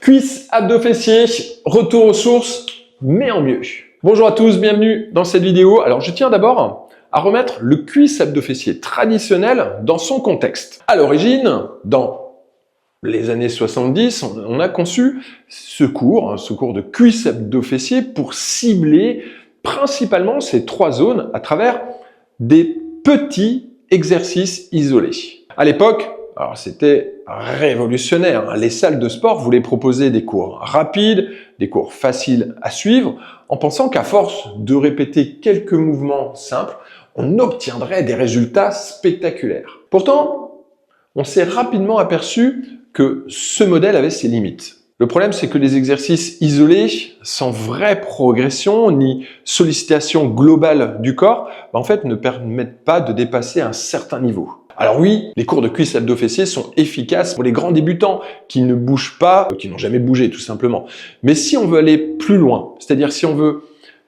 Cuisses, abdos, fessiers, retour aux sources, mais en mieux. Bonjour à tous, bienvenue dans cette vidéo. Alors je tiens d'abord à remettre le cuisse abdos fessier traditionnel dans son contexte. À l'origine, dans les années 70, on a conçu ce cours de cuisse abdos fessier pour cibler principalement ces trois zones à travers des petits exercices isolés. À l'époque, alors c'était révolutionnaire. Les salles de sport voulaient proposer des cours rapides, des cours faciles à suivre, en pensant qu'à force de répéter quelques mouvements simples, on obtiendrait des résultats spectaculaires. Pourtant, on s'est rapidement aperçu que ce modèle avait ses limites. Le problème, c'est que les exercices isolés, sans vraie progression ni sollicitation globale du corps, en fait, ne permettent pas de dépasser un certain niveau. Alors oui, les cours de cuisses abdos fessiers sont efficaces pour les grands débutants qui ne bougent pas, qui n'ont jamais bougé tout simplement. Mais si on veut aller plus loin, c'est-à-dire si on veut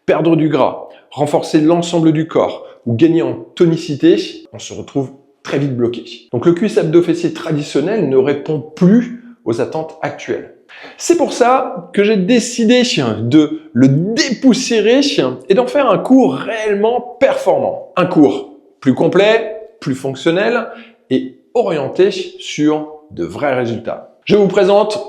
perdre du gras, renforcer l'ensemble du corps ou gagner en tonicité, on se retrouve très vite bloqué. Donc le cuisse abdos fessier traditionnel ne répond plus aux attentes actuelles. C'est pour ça que j'ai décidé de le dépoussiérer et d'en faire un cours réellement performant. Un cours plus complet, plus fonctionnel et orienté sur de vrais résultats. Je vous présente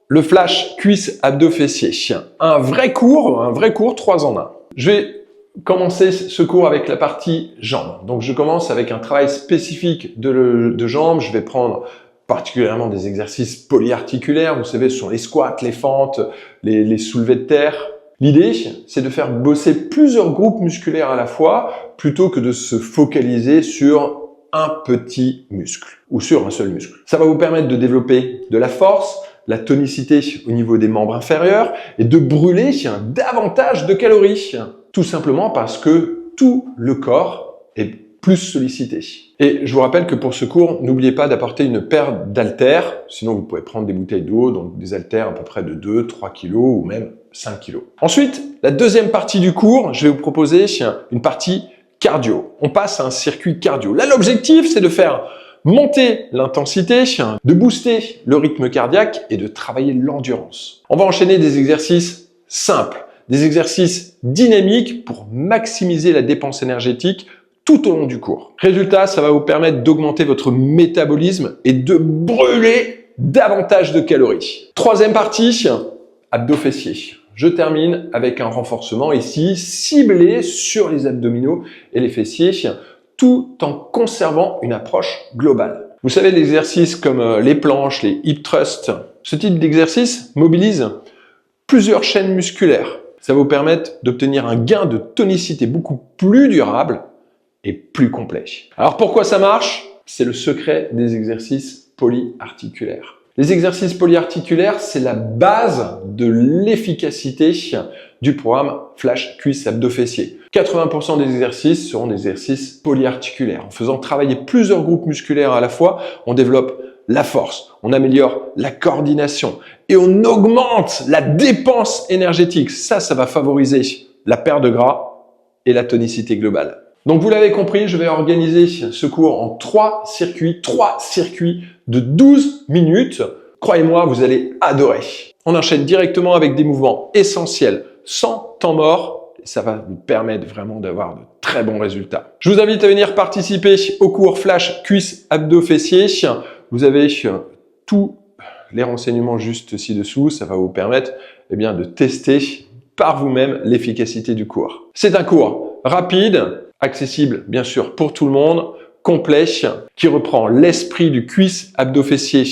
le Flash Cuisse Abdos Fessiers. Un vrai cours 3 en 1. Je vais commencer ce cours avec la partie jambes. Donc je commence avec un travail spécifique de jambes. Je vais prendre particulièrement des exercices polyarticulaires. Vous savez, ce sont les squats, les fentes, les soulevés de terre. L'idée, c'est de faire bosser plusieurs groupes musculaires à la fois plutôt que de se focaliser sur un petit muscle ou sur un seul muscle. Ça va vous permettre de développer de la force, la tonicité au niveau des membres inférieurs et de brûler davantage de calories. Tout simplement parce que tout le corps est plus sollicité. Et je vous rappelle que pour ce cours, n'oubliez pas d'apporter une paire d'haltères, sinon vous pouvez prendre des bouteilles d'eau, donc des haltères à peu près de 2, 3 kg ou même 5 kg. Ensuite, la deuxième partie du cours, je vais vous proposer une partie cardio. On passe à un circuit cardio. Là, l'objectif, c'est de faire monter l'intensité, de booster le rythme cardiaque et de travailler l'endurance. On va enchaîner des exercices simples, des exercices dynamiques pour maximiser la dépense énergétique tout au long du cours. Résultat, ça va vous permettre d'augmenter votre métabolisme et de brûler davantage de calories. Troisième partie, abdos fessiers. Je termine avec un renforcement ici ciblé sur les abdominaux et les fessiers tout en conservant une approche globale. Vous savez, les exercices comme les planches, les hip thrusts, ce type d'exercice mobilise plusieurs chaînes musculaires. Ça va vous permettre d'obtenir un gain de tonicité beaucoup plus durable et plus complet. Alors pourquoi ça marche? C'est le secret des exercices polyarticulaires. Les exercices polyarticulaires, c'est la base de l'efficacité du programme Flash Cuisse Abdos Fessiers. 80% des exercices seront des exercices polyarticulaires. En faisant travailler plusieurs groupes musculaires à la fois, on développe la force, on améliore la coordination et on augmente la dépense énergétique. Ça va favoriser la perte de gras et la tonicité globale. Donc vous l'avez compris, je vais organiser ce cours en 3 circuits de 12 minutes. Croyez-moi, vous allez adorer. On enchaîne directement avec des mouvements essentiels, sans temps mort, et ça va vous permettre vraiment d'avoir de très bons résultats. Je vous invite à venir participer au cours Flash Cuisse Abdos Fessiers. Vous avez tous les renseignements juste ci-dessous, ça va vous permettre de tester par vous-même l'efficacité du cours. C'est un cours rapide, accessible bien sûr pour tout le monde, complet, qui reprend l'esprit du cuisse abdos fessier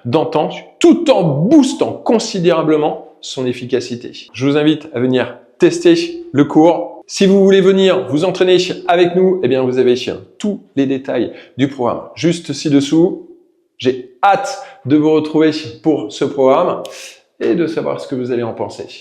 d'antan, tout en boostant considérablement son efficacité. Je vous invite à venir tester le cours. Si vous voulez venir vous entraîner avec nous, vous avez tous les détails du programme juste ci-dessous. J'ai hâte de vous retrouver pour ce programme et de savoir ce que vous allez en penser.